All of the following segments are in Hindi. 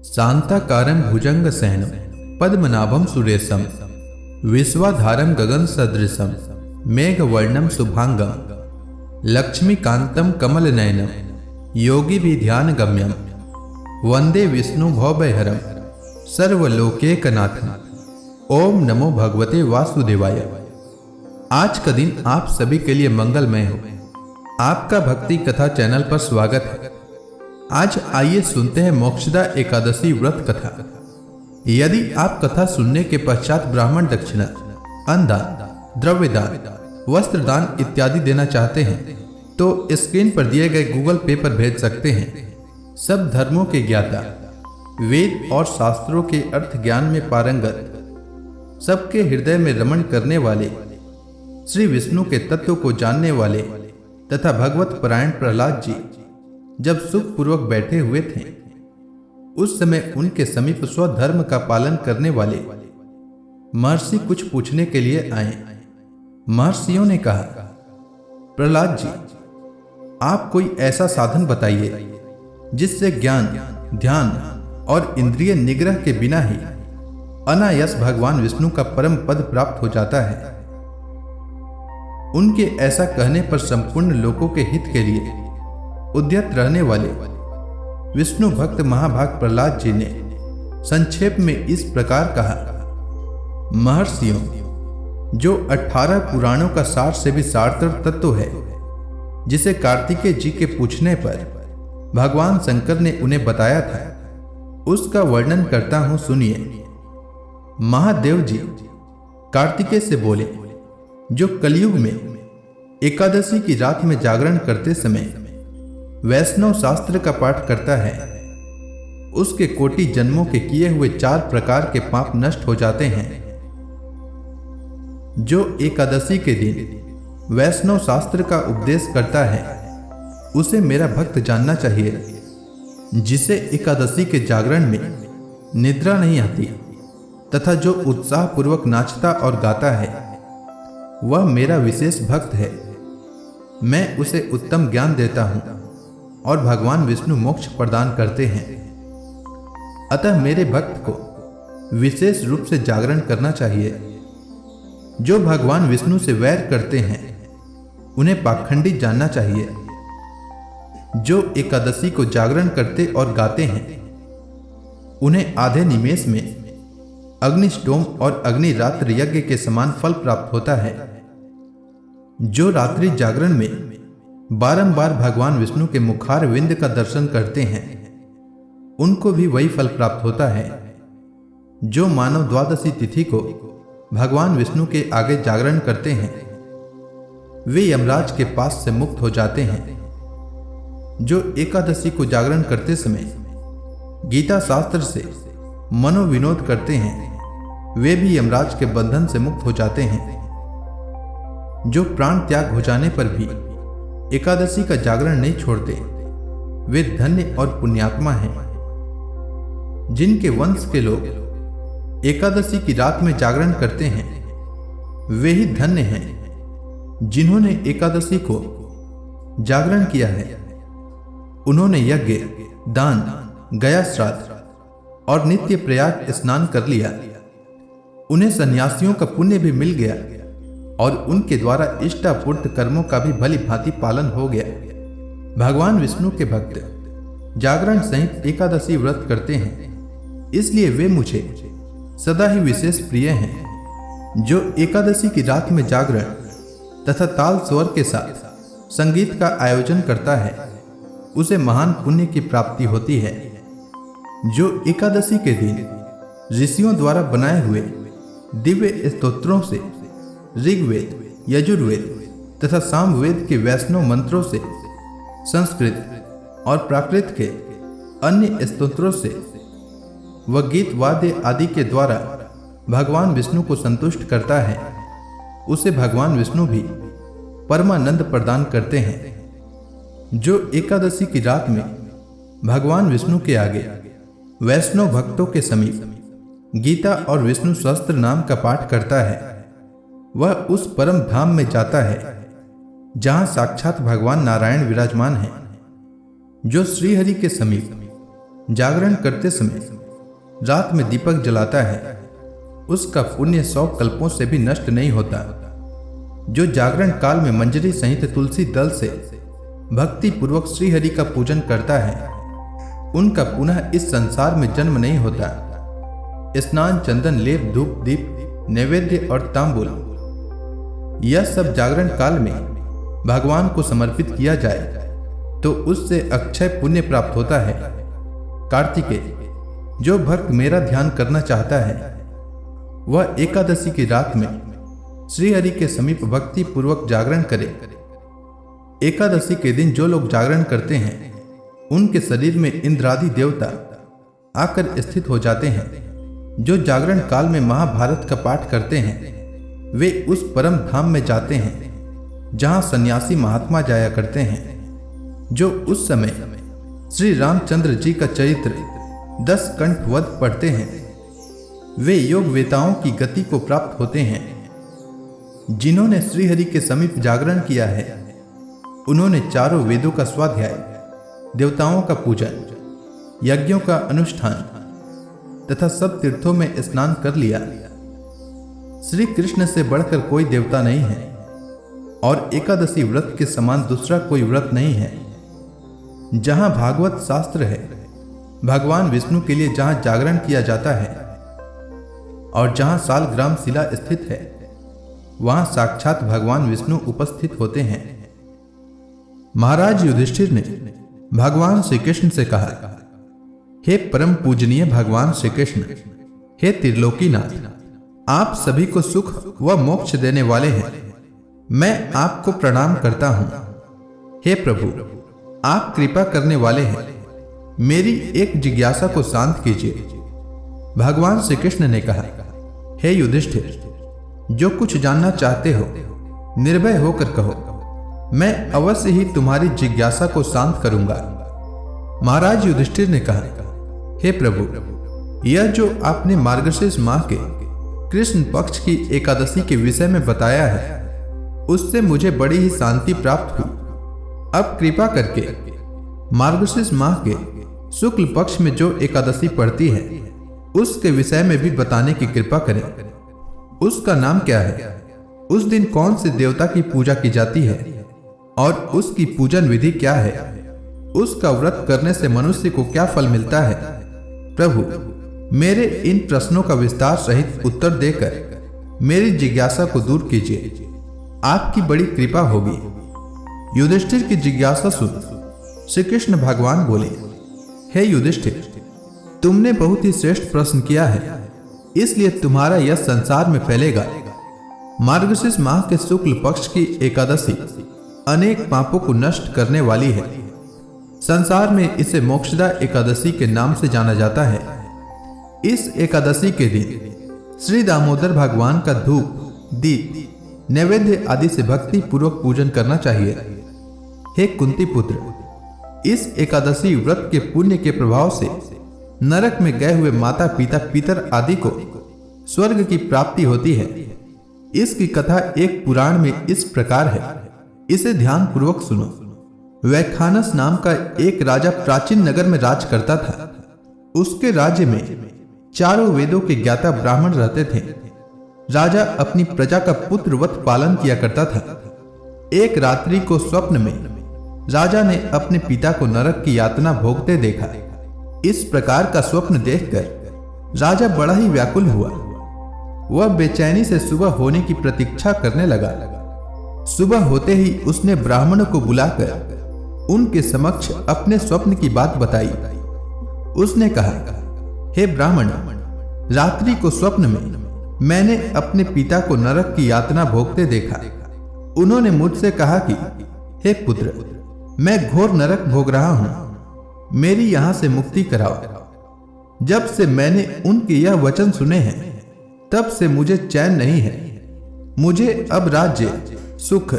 शांताकारं भुजंगसहनं पद्मनाभं सुरेशं विश्वाधारं गगनसदृशं मेघवर्णं शुभांगं लक्ष्मीकान्तं कमलनयनं योगिभिध्यानगम्यं वन्दे विष्णु भवभयहरं सर्वलोकैकनाथं। ओम नमो भगवते वासुदेवाय। आज का दिन आप सभी के लिए मंगलमय हो। आपका भक्ति कथा चैनल पर स्वागत है। आज आइए सुनते हैं मोक्षदा एकादशी व्रत कथा। यदि आप कथा सुनने के पश्चात ब्राह्मण दक्षिणा, अन्नदान, द्रव्यदान, वस्त्रदान इत्यादि देना चाहते हैं तो स्क्रीन पर दिए गए गूगल पे पर भेज सकते हैं। सब धर्मों के ज्ञाता, वेद और शास्त्रों के अर्थ ज्ञान में पारंगत, सबके हृदय में रमण करने वाले, श्री विष्णु के तत्व को जानने वाले तथा भगवत परायण प्रहलाद जी जब सुखपूर्वक बैठे हुए थे, उस समय उनके समीप स्वधर्म का पालन करने वाले महर्षि कुछ पूछने के लिए आए। महर्षियों ने कहा, प्रहलाद जी, आप कोई ऐसा साधन बताइए जिससे ज्ञान, ध्यान और इंद्रिय निग्रह के बिना ही अनायास भगवान विष्णु का परम पद प्राप्त हो जाता है। उनके ऐसा कहने पर संपूर्ण लोगों के हित के लिए उद्यत रहने वाले विष्णु भक्त महाभाग प्रहलाद जी ने संक्षेप में इस प्रकार कहा, महर्षियों, जो 18 पुराणों का सार से भी सारतर तत्व है, जिसे कार्तिकेय जी के पूछने पर भगवान शंकर ने उन्हें बताया था, उसका वर्णन करता हूं, सुनिए। महादेव जी कार्तिकेय से बोले, जो कलयुग में एकादशी की रात में जागरण करते समय वैष्णव शास्त्र का पाठ करता है, उसके कोटि जन्मों के किए हुए 4 प्रकार के पाप नष्ट हो जाते हैं। जो एकादशी के दिन वैष्णव शास्त्र का उपदेश करता है, उसे मेरा भक्त जानना चाहिए। जिसे एकादशी के जागरण में निद्रा नहीं आती तथा जो उत्साह पूर्वक नाचता और गाता है, वह मेरा विशेष भक्त है। मैं उसे उत्तम ज्ञान देता हूं और भगवान विष्णु मोक्ष प्रदान करते हैं। अतः मेरे भक्त को विशेष रूप से जागरण करना चाहिए। जो भगवान विष्णु से वैर करते हैं, उन्हें पाखंडी जानना चाहिए। जो एकादशी को जागरण करते और गाते हैं, उन्हें आधे निमेष में अग्निष्टोम और अग्निरात्र यज्ञ के समान फल प्राप्त होता है। जो रात्रि जागरण में बारंबार भगवान विष्णु के मुखार विंद का दर्शन करते हैं, उनको भी वही फल प्राप्त होता है। जो मानव द्वादशी तिथि को भगवान विष्णु के आगे जागरण करते हैं, वे यमराज के पास से मुक्त हो जाते हैं। जो एकादशी को जागरण करते समय गीता शास्त्र से मनोविनोद करते हैं, वे भी यमराज के बंधन से मुक्त हो जाते हैं। जो प्राण त्याग हो जाने पर भी एकादशी का जागरण नहीं छोड़ते, वे धन्य और पुण्यात्मा हैं। जिनके वंश के लोग एकादशी की रात में जागरण करते हैं, वे ही धन्य हैं। जिन्होंने एकादशी को जागरण किया है, उन्होंने यज्ञ, दान, गया श्राद्ध और नित्य प्रयाग स्नान कर लिया। उन्हें सन्यासियों का पुण्य भी मिल गया और उनके द्वारा इष्टापूर्त कर्मों का भी भली भांति पालन हो गया। भगवान विष्णु के भक्त जागरण सहित एकादशी व्रत करते हैं, इसलिए वे मुझे सदा ही विशेष प्रिय हैं। जो एकादशी की रात में जागरण तथा ताल स्वर के साथ संगीत का आयोजन करता है, उसे महान पुण्य की प्राप्ति होती है। जो एकादशी के दिन ऋषियों द्वारा बनाए हुए दिव्य स्तोत्रों से ऋग्वेद, यजुर्वेद तथा सामवेद के वैष्णव मंत्रों से, संस्कृत और प्राकृत के अन्य स्तोत्रों से व गीत वाद्य आदि के द्वारा भगवान विष्णु को संतुष्ट करता है, उसे भगवान विष्णु भी परमानंद प्रदान करते हैं। जो एकादशी की रात में भगवान विष्णु के आगे वैष्णव भक्तों के समीप गीता और विष्णु सहस्त्र नाम का पाठ करता है, वह उस परम धाम में जाता है जहां साक्षात भगवान नारायण विराजमान हैं। जो श्रीहरि के समीप जागरण करते समय रात में दीपक जलाता है, उसका पुण्य 100 कल्पों से भी नष्ट नहीं होता। जो जागरण काल में मंजरी सहित तुलसी दल से भक्ति पूर्वक श्रीहरि का पूजन करता है, उनका पुनः इस संसार में जन्म नहीं होता। स्नान, चंदन, लेप, धूप, दीप, नैवेद्य और तांबूल, यह सब जागरण काल में भगवान को समर्पित किया जाए तो उससे अक्षय पुण्य प्राप्त होता है। कार्तिकेय, जो भक्त मेरा ध्यान करना चाहता है वह एकादशी की रात में श्रीहरि के समीप भक्ति पूर्वक जागरण करे। एकादशी के दिन जो लोग जागरण करते हैं उनके शरीर में इंद्रादि देवता आकर स्थित हो जाते हैं। जो जागरण काल में महाभारत का पाठ करते हैं वे उस परम धाम में जाते हैं जहां सन्यासी महात्मा जाया करते हैं। जो उस समय श्री रामचंद्र जी का चरित्र 10 कंठ वध पढ़ते हैं वे योग वेताओं की गति को प्राप्त होते हैं। जिन्होंने श्रीहरि के समीप जागरण किया है उन्होंने चारों वेदों का स्वाध्याय, देवताओं का पूजन, यज्ञों का अनुष्ठान तथा सब तीर्थों में स्नान कर लिया। श्री कृष्ण से बढ़कर कोई देवता नहीं है और एकादशी व्रत के समान दूसरा कोई व्रत नहीं है। जहां भागवत शास्त्र है, भगवान विष्णु के लिए जहां जागरण किया जाता है और जहां सालग्राम शिला स्थित है वहां साक्षात भगवान विष्णु उपस्थित होते हैं। महाराज युधिष्ठिर ने भगवान श्री कृष्ण से कहा, हे परम पूजनीय भगवान श्री कृष्ण, हे त्रिलोकीनाथ, आप सभी को सुख व मोक्ष देने वाले हैं, मैं आपको प्रणाम करता हूं। हे प्रभु, आप कृपा करने वाले हैं, मेरी एक जिज्ञासा को शांत कीजिए। भगवान श्री कृष्ण ने कहा, हे युधिष्ठिर, जो कुछ जानना चाहते हो निर्भय होकर कहो, मैं अवश्य ही तुम्हारी जिज्ञासा को शांत करूंगा। महाराज युधिष्ठिर ने कहा, हे प्रभु, यह जो आपने मार्गशीर्ष माह के कृष्ण पक्ष की एकादशी के विषय में बताया है उससे मुझे बड़ी ही शांति प्राप्त हुई। अब कृपा करके मार्गशीर्ष माह के शुक्ल पक्ष में जो एकादशी पड़ती है उसके विषय में भी बताने की कृपा करें। उसका नाम क्या है, उस दिन कौन से देवता की पूजा की जाती है और उसकी पूजन विधि क्या है, उसका व्रत करने से मनुष्य को क्या फल मिलता है। प्रभु, मेरे इन प्रश्नों का विस्तार सहित उत्तर देकर मेरी जिज्ञासा को दूर कीजिए, आपकी बड़ी कृपा होगी। युधिष्ठिर की जिज्ञासा सुन श्री कृष्ण भगवान बोले, हे युधिष्ठिर, तुमने बहुत ही श्रेष्ठ प्रश्न किया है, इसलिए तुम्हारा यह संसार में फैलेगा। मार्गशीर्ष माह के शुक्ल पक्ष की एकादशी अनेक पापों को नष्ट करने वाली है। संसार में इसे मोक्षदा एकादशी के नाम से जाना जाता है। इस एकादशी के दिन श्री दामोदर भगवान का धूप, दीप, नैवेद्य आदि से भक्ति पूर्वक पूजन करना चाहिए। हे कुंती पुत्र, इस एकादशी व्रत के पुण्य के प्रभाव से नरक में गए हुए माता पिता पितर आदि को स्वर्ग की प्राप्ति होती है। इसकी कथा एक पुराण में इस प्रकार है, इसे ध्यान पूर्वक सुनो। वैखानस नाम का एक राजा प्राचीन नगर में राज करता था। उसके राज्य में चारों वेदों के ज्ञाता ब्राह्मण रहते थे। राजा अपनी प्रजा का पुत्रवत पालन किया करता था। एक रात्रि को स्वप्न में राजा ने अपने पिता को नरक की यातना भोगते देखा। इस प्रकार का स्वप्न देखकर राजा बड़ा ही व्याकुल हुआ। वह बेचैनी से सुबह होने की प्रतीक्षा करने लगा। सुबह होते ही उसने ब्राह्मणों को बुलाकर उनके समक्ष अपने स्वप्न की बात बताई। उसने कहा, हे ब्राह्मण, रात्रि को स्वप्न में मैंने अपने पिता को नरक की यातना भोगते देखा। उन्होंने मुझसे कहा कि हे पुत्र, मैं घोर नरक भोग रहा हूं, मेरी यहां से मुक्ति कराओ। जब से मैंने उनके यह वचन सुने हैं तब से मुझे चैन नहीं है। मुझे अब राज्य, सुख,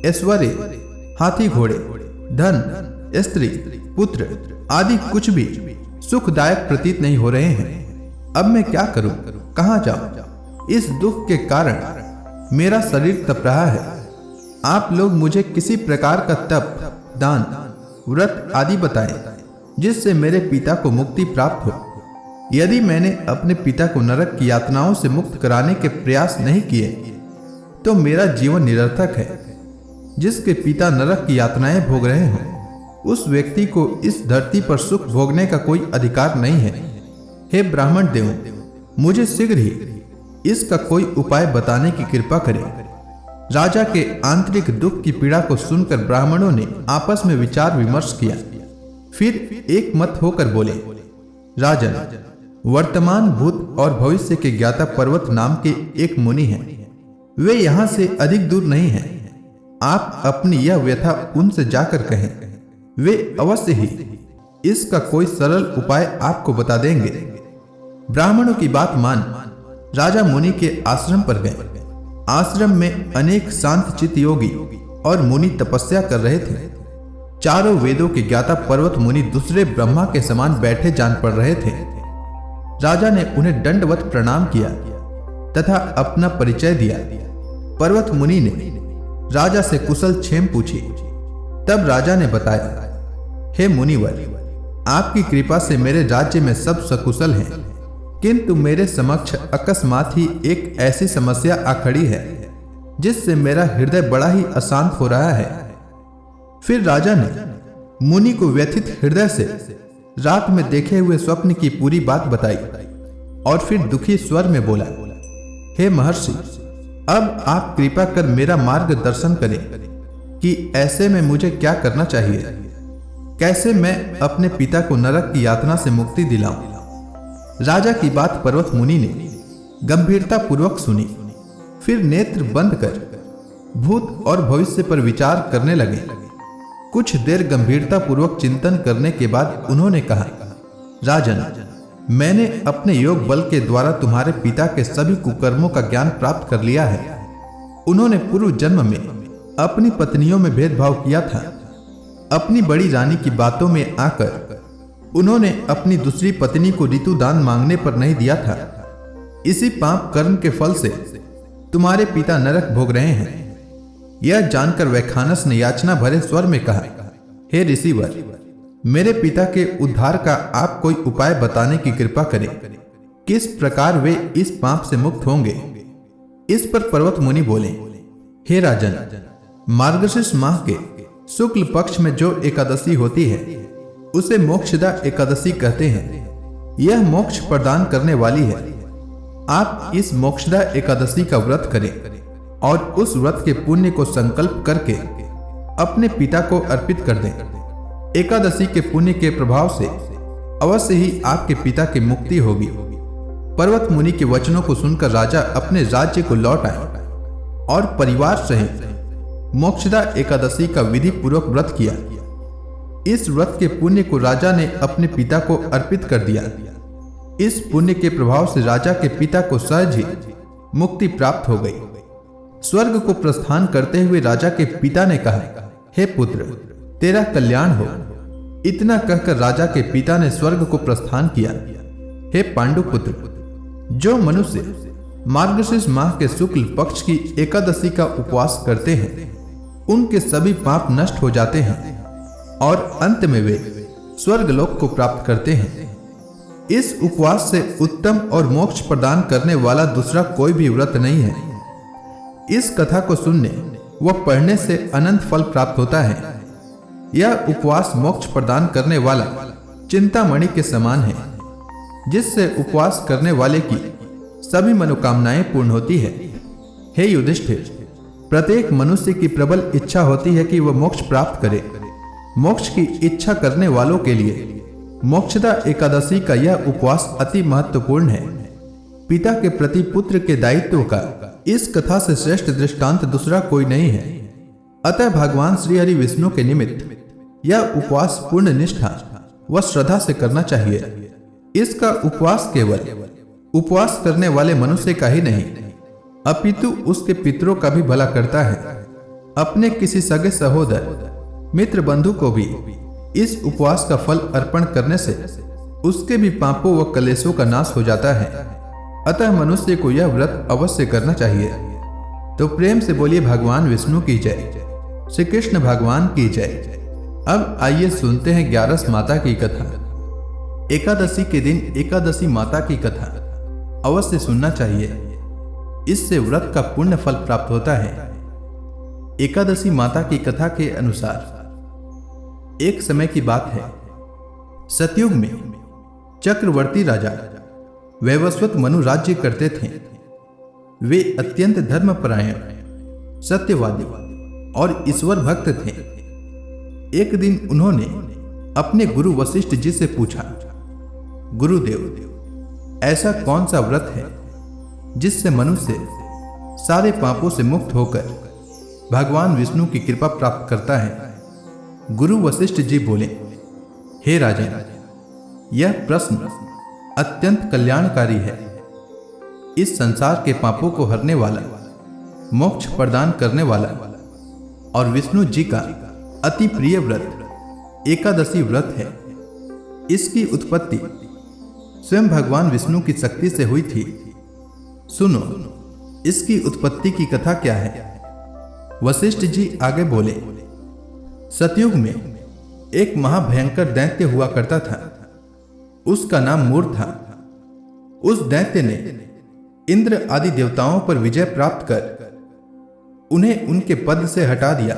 ऐश्वर्य, हाथी घोड़े, धन, स्त्री, पुत्र आदि कुछ भी सुखदायक प्रतीत नहीं हो रहे हैं। अब मैं क्या करूं, कहां जाऊं? इस दुख के कारण मेरा शरीर तप रहा है। आप लोग मुझे किसी प्रकार का तप, दान, व्रत आदि बताएं जिससे मेरे पिता को मुक्ति प्राप्त हो। यदि मैंने अपने पिता को नरक की यातनाओं से मुक्त कराने के प्रयास नहीं किए तो मेरा जीवन निरर्थक है। जिसके पिता नरक की यातनाएं भोग रहे हों, उस व्यक्ति को इस धरती पर सुख भोगने का कोई अधिकार नहीं है। हे ब्राह्मण देवों, मुझे शीघ्र ही इसका कोई उपाय बताने की कृपा करें। राजा के आंतरिक दुख की पीड़ा को सुनकर ब्राह्मणों ने आपस में विचार विमर्श किया। फिर एक मत होकर बोले, राजन, वर्तमान, भूत और भविष्य के ज्ञाता पर्वत नाम के एक मुनि हैं। वे यहां से अधिक दूर नहीं हैं। आप अपनी यह व्यथा उनसे जाकर कहें। वे अवश्य ही इसका कोई सरल उपाय आपको बता देंगे। ब्राह्मणों की बात मान राजा मुनि के आश्रम पर गए। आश्रम में अनेक शांत चित्त योगी और मुनि तपस्या कर रहे थे। चारों वेदों के ज्ञाता पर्वत मुनि दूसरे ब्रह्मा के समान बैठे जान पड़ रहे थे। राजा ने उन्हें दंडवत प्रणाम किया तथा अपना परिचय दिया। पर्वत मुनि ने राजा से कुशल क्षेम पूछी। तब राजा ने बताया, हे मुनिवर, आपकी कृपा से मेरे राज्य में सब सकुशल हैं, किंतु मेरे समक्ष अकस्मात ही एक ऐसी समस्या आ खड़ी है जिससे मेरा हृदय बड़ा ही अशांत हो रहा है। फिर राजा ने मुनि को व्यथित हृदय से रात में देखे हुए स्वप्न की पूरी बात बताई और फिर दुखी स्वर में बोला, हे महर्षि, अब आप कृपा कर मेरा मार्गदर्शन करें कि ऐसे में मुझे क्या करना चाहिए। कैसे मैं अपने पिता को नरक की यातना से मुक्ति दिलाऊं। राजा की बात पर्वत मुनि ने गंभीरता पूर्वक सुनी। फिर नेत्र बंद कर भूत और भविष्य पर विचार करने लगे। कुछ देर गंभीरता पूर्वक चिंतन करने के बाद उन्होंने कहा, राजन, मैंने अपने योग बल के द्वारा तुम्हारे पिता के सभी कुकर्मों का ज्ञान प्राप्त कर लिया है। उन्होंने पूर्व जन्म में अपनी पत्नियों में भेदभाव किया था। अपनी बड़ी रानी की बातों में आकर उन्होंने अपनी दूसरी पत्नी को ऋतु दान मांगने पर नहीं दिया था। इसी पाप कर्म के फल से तुम्हारे पिता नरक भोग रहे हैं। यह जानकर वैखानस ने याचना भरे स्वर में कहा, हे ऋषिवर, मेरे पिता के उद्धार का आप कोई उपाय बताने की कृपा करें। किस प्रकार वे इस पाप से मुक्त होंगे। इस पर पर्वत मुनि बोले, हे राजन, मार्गशीर्ष माह के शुक्ल पक्ष में जो एकादशी होती है उसे मोक्षदा एकादशी कहते हैं। यह मोक्ष प्रदान करने वाली है। आप इस मोक्षदा एकादशी का व्रत करें और उस व्रत के पुण्य को संकल्प करके अपने पिता को अर्पित कर दें। एकादशी के पुण्य के प्रभाव से अवश्य ही आपके पिता की मुक्ति होगी। पर्वत मुनि के वचनों को सुनकर राजा अपने राज्य को लौट आए और परिवार सहित मोक्षदा एकादशी का विधि पूर्वक व्रत किया। इस व्रत के पुण्य को राजा ने अपने पिता को अर्पित कर दिया। इस पुण्य के प्रभाव से राजा के पिता को सहज ही मुक्ति प्राप्त हो गई। स्वर्ग को प्रस्थान करते हुए राजा के पिता ने कहा, हे पुत्र, तेरा कल्याण हो। इतना कहकर राजा के पिता ने स्वर्ग को प्रस्थान किया। हे पांडुपुत्र, जो मनुष्य मार्गशीर्ष माह के शुक्ल पक्ष की एकादशी का उपवास करते हैं उनके सभी पाप नष्ट हो जाते हैं और अंत में वे स्वर्गलोक को प्राप्त करते हैं। इस उपवास से उत्तम और मोक्ष प्रदान करने वाला दूसरा कोई भी व्रत नहीं है। इस कथा को सुनने व पढ़ने से अनंत फल प्राप्त होता है। यह उपवास मोक्ष प्रदान करने वाला चिंतामणि के समान है, जिससे उपवास करने वाले की सभी मनोकामनाएं पूर्ण होती है। हे युधिष्ठिर, प्रत्येक मनुष्य की प्रबल इच्छा होती है कि वह मोक्ष प्राप्त करे। मोक्ष की इच्छा करने वालों के लिए मोक्षदा एकादशी का यह उपवास अति महत्वपूर्ण है। पिता के प्रति पुत्र के दायित्व का इस कथा से श्रेष्ठ दृष्टांत दूसरा कोई नहीं है। अतः भगवान श्री हरि विष्णु के निमित्त यह उपवास पूर्ण निष्ठा व श्रद्धा से करना चाहिए। इसका उपवास केवल उपवास करने वाले मनुष्य का ही नहीं अपितु उसके पितरों का भी भला करता है। अपने किसी सगे सहोदर मित्र बंधु को भी इस उपवास का फल अर्पण करने से उसके भी पापों व कलेशों का नाश हो जाता है। अतः मनुष्य को यह व्रत अवश्य करना चाहिए। तो प्रेम से बोलिए भगवान विष्णु की जय, श्री कृष्ण भगवान की जय। अब आइए सुनते हैं 11 माता की कथा। एकादशी के दिन एकादशी माता की कथा अवश्य सुनना चाहिए। इससे व्रत का पुण्य फल प्राप्त होता है। एकादशी माता की कथा के अनुसार एक समय की बात है। सतयुग में चक्रवर्ती राजा वैवस्वत मनु राज्य करते थे। वे अत्यंत धर्मपरायण, सत्यवादी और ईश्वर भक्त थे। एक दिन उन्होंने अपने गुरु वशिष्ठ जी से पूछा, गुरुदेव, ऐसा कौन सा व्रत है जिससे मनुष्य सारे पापों से मुक्त होकर भगवान विष्णु की कृपा प्राप्त करता है? गुरु वशिष्ठ जी बोले, हे राजन, यह प्रश्न अत्यंत कल्याणकारी है। इस संसार के पापों को हरने वाला, मोक्ष प्रदान करने वाला और विष्णु जी का अति प्रिय व्रत एकादशी व्रत है। इसकी उत्पत्ति स्वयं भगवान विष्णु की शक्ति से हुई थी। सुनो, इसकी उत्पत्ति की कथा क्या है। वशिष्ठ जी आगे बोले, सतयुग में एक महाभयंकर दैत्य हुआ करता था। उसका नाम मूर था। उस दैत्य ने इंद्र आदि देवताओं पर विजय प्राप्त कर उन्हें उनके पद से हटा दिया।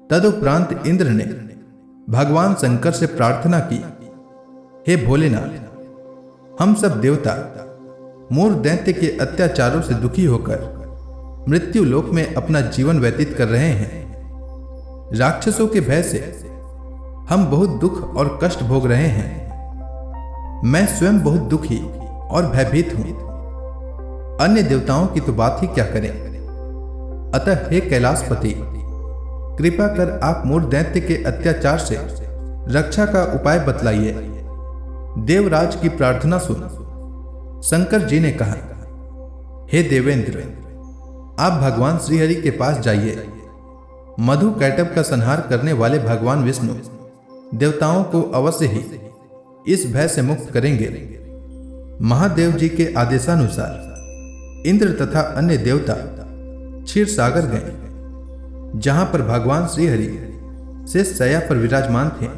तदुपरांत इंद्र ने भगवान शंकर से प्रार्थना की, हे भोलेनाथ, हम सब देवता मूर दैत्य के अत्याचारों से दुखी होकर मृत्यु लोक में अपना जीवन व्यतीत कर रहे हैं। राक्षसों के भय से हम बहुत दुख और कष्ट भोग रहे हैं। मैं स्वयं बहुत दुखी और भयभीत हूं। अन्य देवताओं की तो बात ही क्या करें। अतः हे कैलाशपति, कृपा कर आप मूर दैत्य के अत्याचार से रक्षा का उपाय बतलाइए। देवराज की प्रार्थना सुन शंकर जी ने कहा, हे देवेंद्र, आप भगवान श्रीहरि के पास जाइए। मधु कैटभ का संहार करने वाले भगवान विष्णु देवताओं को अवश्य ही इस भय से मुक्त करेंगे। महादेव जी के आदेशानुसार इंद्र तथा अन्य देवता क्षीर सागर गए, जहां पर भगवान श्रीहरि शेष शैया पर विराजमान थे।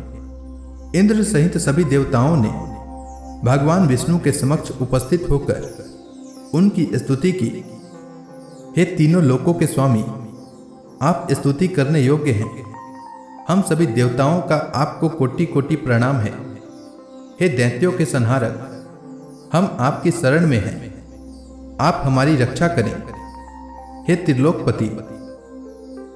इंद्र सहित सभी देवताओं ने भगवान विष्णु के समक्ष उपस्थित होकर उनकी स्तुति की। हे तीनों लोकों के स्वामी, आप स्तुति करने योग्य हैं। हम सभी देवताओं का आपको कोटि कोटि प्रणाम है। हे दैत्यों के संहारक, हम आपकी शरण में हैं। आप हमारी रक्षा करें। हे त्रिलोकपति,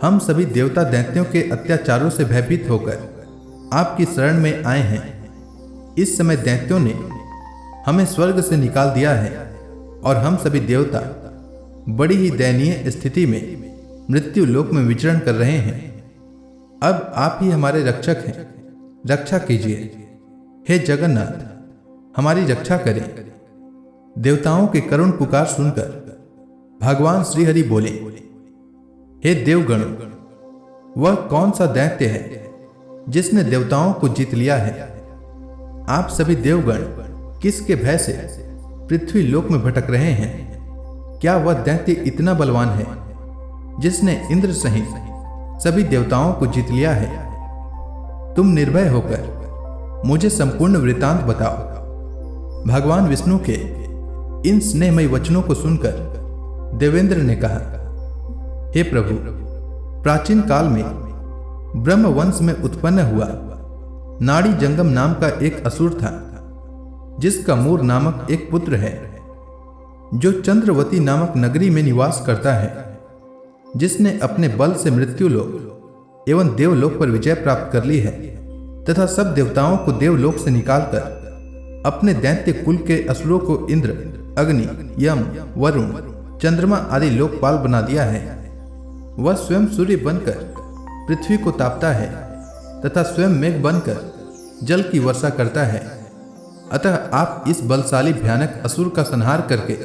हम सभी देवता दैत्यों के अत्याचारों से भयभीत होकर आपकी शरण में आए हैं। इस समय दैत्यों ने हमें स्वर्ग से निकाल दिया है और हम सभी देवता बड़ी ही दयनीय स्थिति में मृत्यु लोक में विचरण कर रहे हैं। अब आप ही हमारे रक्षक हैं। रक्षा कीजिए। हे जगन्नाथ, हमारी रक्षा करें। देवताओं के करुण पुकार सुनकर भगवान श्रीहरि बोले, हे देवगण, वह कौन सा दैत्य है जिसने देवताओं को जीत लिया है? आप सभी देवगण किसके भय से पृथ्वी लोक में भटक रहे हैं? क्या वह दैत्य इतना बलवान है जिसने इंद्र सहित सभी देवताओं को जीत लिया है? तुम निर्भय होकर मुझे संपूर्ण वृतांत बताओ। भगवान विष्णु के इन स्नेहमयी वचनों को सुनकर देवेंद्र ने कहा, हे प्रभु, प्राचीन काल में ब्रह्म वंश में उत्पन्न हुआ नाड़ी जंगम नाम का एक असुर था, जिसका मूर नामक एक पुत्र है, जो चंद्रवती नामक नगरी में निवास करता है, जिसने अपने बल से मृत्युलोक एवं देवलोक पर विजय प्राप्त कर ली है तथा सब देवताओं को देवलोक से निकालकर अपने दैत्य कुल के असुरों को इंद्र, अग्नि, यम, वरुण, चंद्रमा आदि लोकपाल बना दिया है। वह स्वयं सूर्य बनकर पृथ्वी को तापता है तथा स्वयं मेघ बनकर जल की वर्षा करता है। अतः आप इस बलशाली भयानक असुर का संहार करके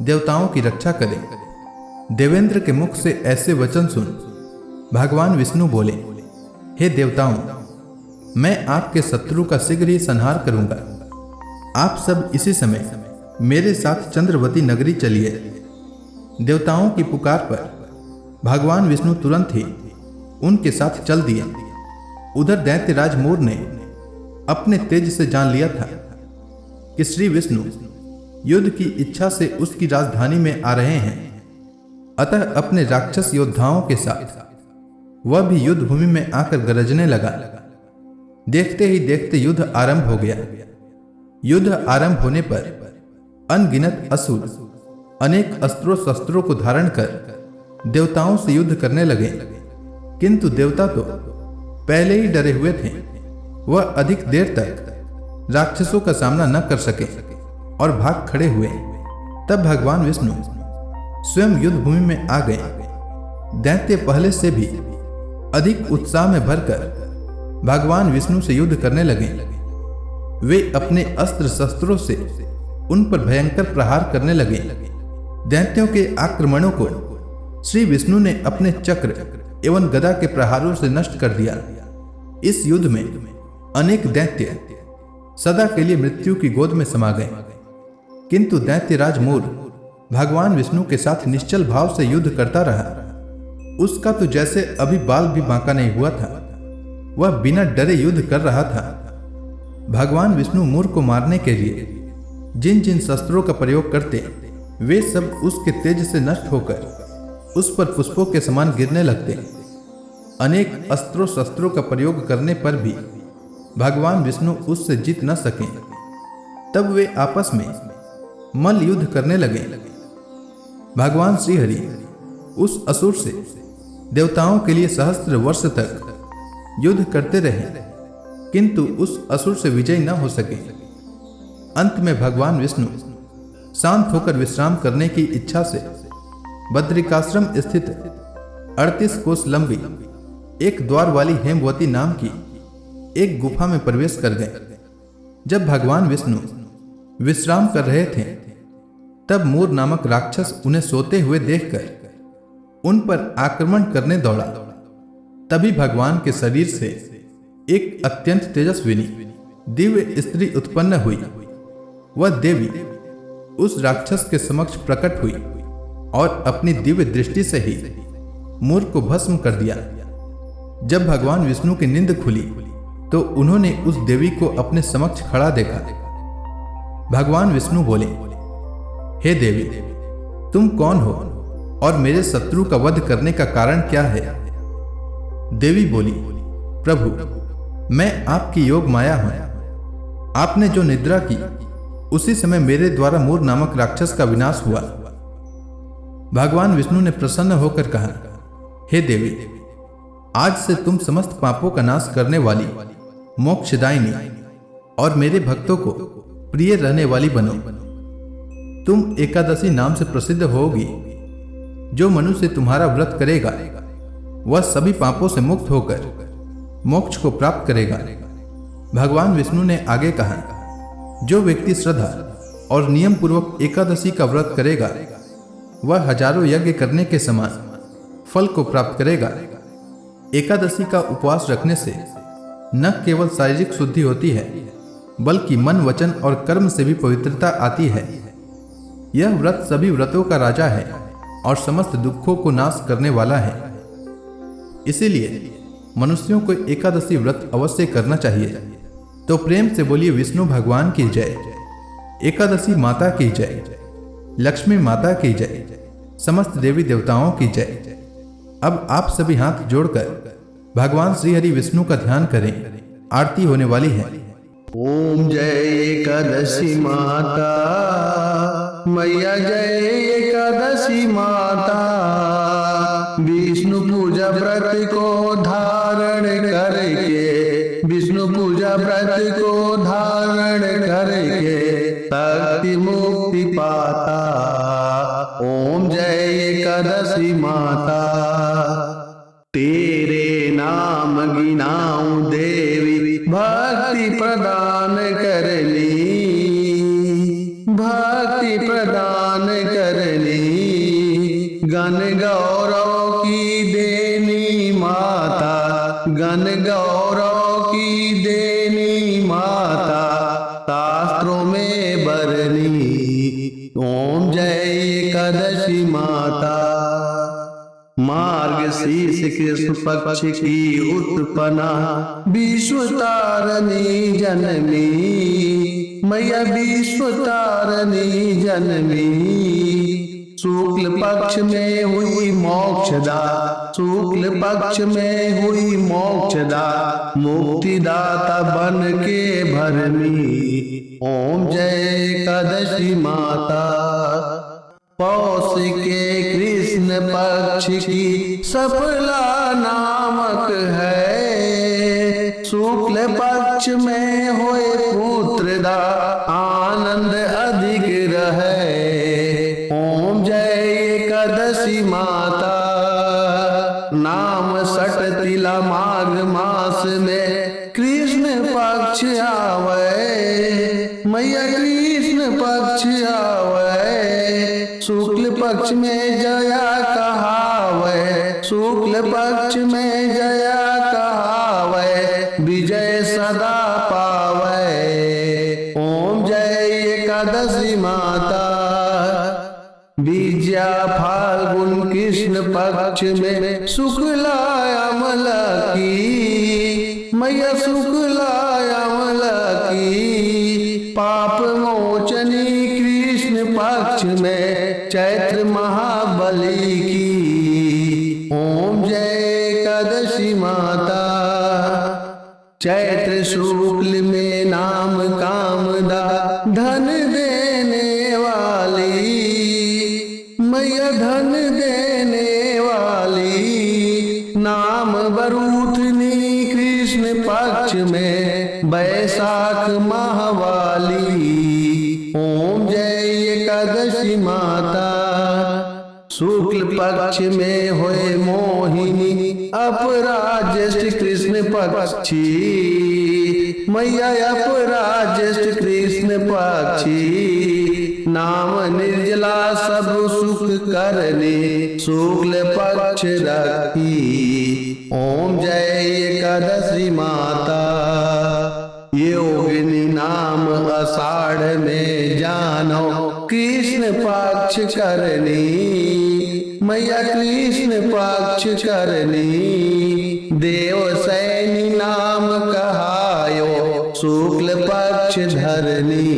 देवताओं की रक्षा करें। देवेंद्र के मुख से ऐसे वचन सुन भगवान विष्णु बोले, हे देवताओं, मैं आपके शत्रु का शीघ्र ही संहार करूंगा। आप सब इसी समय मेरे साथ चंद्रवती नगरी चलिए। देवताओं की पुकार पर भगवान विष्णु तुरंत ही उनके साथ चल दिए। उधर दैत्यराज मोर ने अपने तेज से जान लिया था कि श्री विष्णु युद्ध की इच्छा से उसकी राजधानी में आ रहे हैं। अतः अपने राक्षस योद्धाओं के साथ वह भी युद्ध भूमि में आकर गरजने लगा। देखते ही देखते युद्ध आरंभ हो गया। युद्ध आरंभ होने पर अनगिनत असुर अनेक अस्त्रों शस्त्रों को धारण कर देवताओं से युद्ध करने लगे, किंतु देवता तो पहले ही डरे हुए थे। वह अधिक देर तक राक्षसों का सामना न कर सके और भाग खड़े हुए। तब भगवान विष्णु स्वयं युद्ध भूमि में आ गए। दैत्य पहले से भी अधिक उत्साह में भरकर भगवान विष्णु से युद्ध करने लगे। वे अपने अस्त्र शस्त्रों से उन पर भयंकर प्रहार करने लगे। दैत्यों के आक्रमणों को श्री विष्णु ने अपने चक्र एवं गदा के प्रहारों से नष्ट कर दिया। इस युद्ध में अनेक दैत्य सदा के लिए मृत्यु की गोद में समा गए, किंतु दैत्यराज मोर भगवान विष्णु के साथ निश्चल भाव से युद्ध करता रहा। उसका तो जैसे अभी बाल भी बांका नहीं हुआ था। वह बिना डरे युद्ध कर रहा था। भगवान विष्णु मोर को मारने के लिए जिन जिन शस्त्रों का प्रयोग करते, वे सब उसके तेज से नष्ट होकर उस पर पुष्पों के समान गिरने लगते। अनेक अस्त्रों शस्त्रों का प्रयोग करने पर भी भगवान विष्णु उससे जीत न सके। तब वे आपस में मल्ल युद्ध करने लगे। भगवान श्रीहरि उस असुर से देवताओं के लिए सहस्त्र वर्ष तक युद्ध करते रहे, किंतु उस असुर से विजय न हो सके। अंत में भगवान विष्णु शांत होकर विश्राम करने की इच्छा से बद्रिकाश्रम स्थित 38 कोस लंबी एक द्वार वाली हेमवती नाम की एक गुफा में प्रवेश कर गए। जब भगवान विष्णु विश्राम कर रहे थे, तब मोर नामक राक्षस उन्हें सोते हुए देखकर उन पर आक्रमण करने दौड़ा। तभी भगवान के शरीर से एक अत्यंत तेजस्विनी दिव्य स्त्री उत्पन्न हुई। वह देवी उस राक्षस के समक्ष प्रकट हुई और अपनी दिव्य दृष्टि से ही मोर को भस्म कर दिया। जब भगवान विष्णु की नींद खुली तो उन्होंने उस देवी को अपने समक्ष खड़ा देखा। भगवान विष्णु बोले, हे देवी, तुम कौन हो और मेरे शत्रु का वध करने का कारण क्या है? देवी बोली, प्रभु, मैं आपकी योग माया हूं। आपने जो निद्रा की, उसी समय मेरे द्वारा मोर नामक राक्षस का विनाश हुआ। भगवान विष्णु ने प्रसन्न होकर कहा, हे देवी, आज से तुम समस्त पापों का नाश करने वाली, मोक्षदायिनी और मेरे भक्तों को प्रिय रहने वाली बनो। तुम एकादशी नाम से प्रसिद्ध होगी। जो मनुष्य तुम्हारा व्रत करेगा वह सभी पापों से मुक्त होकर मोक्ष को प्राप्त करेगा। भगवान विष्णु ने आगे कहा, जो व्यक्ति श्रद्धा और नियम पूर्वक एकादशी का व्रत करेगा वह हजारों यज्ञ करने के समान फल को प्राप्त करेगा। एकादशी का उपवास रखने से न केवल शारीरिक शुद्धि होती है, बल्कि मन, वचन और कर्म से भी पवित्रता आती है। यह व्रत सभी व्रतों का राजा है और समस्त दुखों को नाश करने वाला है। इसीलिए मनुष्यों को एकादशी व्रत अवश्य करना चाहिए। तो प्रेम से बोलिए, विष्णु भगवान की जय, एकादशी माता की जय, लक्ष्मी माता की जय, समस्त देवी देवताओं की जय। अब आप सभी हाथ जोड़कर भगवान श्री हरि विष्णु का ध्यान करें। आरती होने वाली है। ओम जय एकादशी माता मैया, जय एकादशी माता। विष्णु पूजा व्रत को धारण करके, विष्णु पूजा व्रत को धारण करके शक्ति मुक्ति पाता। ओम जय एकादशी माता। तेरे नाम गिनाऊं देवी, भक्ति प्रदान करनी, भक्ति प्रदान करनी। गण गौरव की देनी माता, गण गौरव की देनी माता, शास्त्रों में बरनी। ओम जय एकादशी माता। मार्ग मार्गशीर्ष कृष्ण पक्ष की उत्पन्ना विश्व तारणी जन्मी मैया विश्व तारणी जन्मी। शुक्ल पक्ष में हुई मोक्षदा शुक्ल पक्ष में हुई मोक्षदा मुक्तिदाता बन के भरमी। ओम जय एकादशी माता। पौष के कृष्ण पक्ष की सफला नामक है। शुक्ल पक्ष में होए पुत्रदा आनंद अधिक रहे। ओम जय एकादशी माता। नाम सट तिला माघ मास में कृष्ण पक्ष आवे मैया कृष्ण पक्ष आवे। शुक्ल पक्ष में जया कहावे शुक्ल पक्ष में जया कहावे विजय सदा पावे। ओम जय एकादशी माता। विजया फाल्गुन कृष्ण पक्ष में शुक्ला अमला की मैया शुक्ला अमला की। पाप मोचनी कृष्ण पक्ष में चैत्र महाबली की। ओम जय एकादशी माता। चैत्र शुक्ल में नाम कामदा धन देने वाली मैया धन देने वाली। नाम बरूथनी कृष्ण पक्ष में बैसाख माहवाली। ओम जय एकादशी माता। शुक्ल पक्ष में होए मोहिनी अपराज्येष्ठ कृष्ण पक्षी मैया अपराज्येष्ठ कृष्ण पक्षी। नाम निर्जला सब सुख करने शुक्ल पक्ष रखी। ओम जय एकादशी माता। योगिनी नाम आषाढ़ में जानो कृष्ण पक्ष करनी मैया कृष्ण पक्ष करनी। देवसैनी नाम कहायो शुक्ल पक्ष धरनी।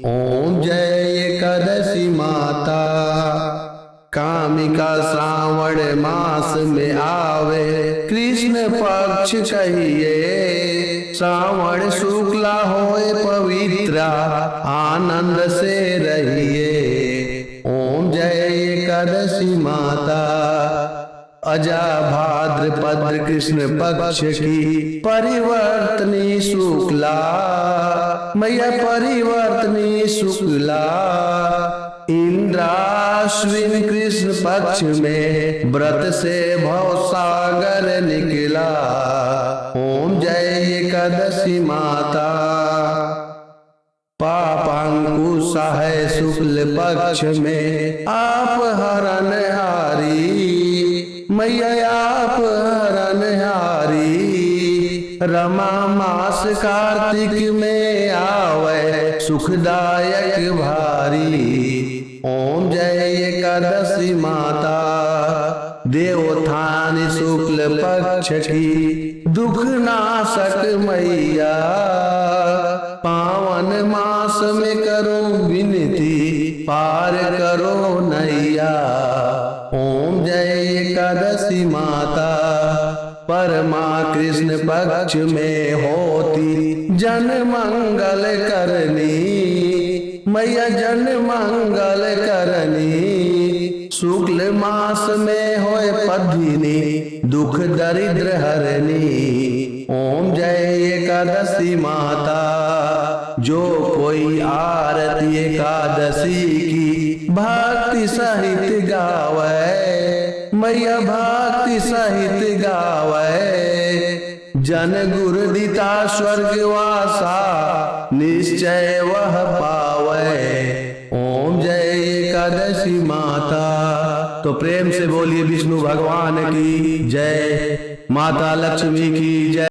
ओम जय एकादशी माता। कामिका श्रावण मास में आवे कृष्ण पक्ष कहिए। श्रावण शुक्ला होए पवित्रा आनंद से रहिए। ओम जय एकादशी माता। अजा भाद्रपद कृष्ण पक्ष की परिवर्तनी शुक्ला मैया परिवर्तनी शुक्ला। इंद्राश्विन कृष्ण पक्ष में व्रत से भवसागर निकला। ओम जय एकादशी माता। पापांकुश है शुक्ल पक्ष में आप हरण हारी मैया आप हरण हारी। रमा मास कार्तिक में आवे सुखदायक भारी। ओम जय एकादशी माता। देवोत्थान शुक्ल पक्ष की दुख नाशक मैया। पावन मास में करो विनती पार करो नैया। ओम जय एकादशी माता। परमा कृष्ण पक्ष में होती जन मंगल करनी मैया जन मंगल करनी। शुक्ल मास में होए पद्मिनी दुख दरिद्र हरनी। ओम जय एकादशी माता। जो कोई आरती एकादशी की भक्ति सहित गावे मैया भक्ति सहित गावे। जन गुरु दिता स्वर्गवासा निश्चय वह पावे। ओम जय एकादशी माता। तो प्रेम से बोलिए विष्णु भगवान की जय, माता लक्ष्मी की जय।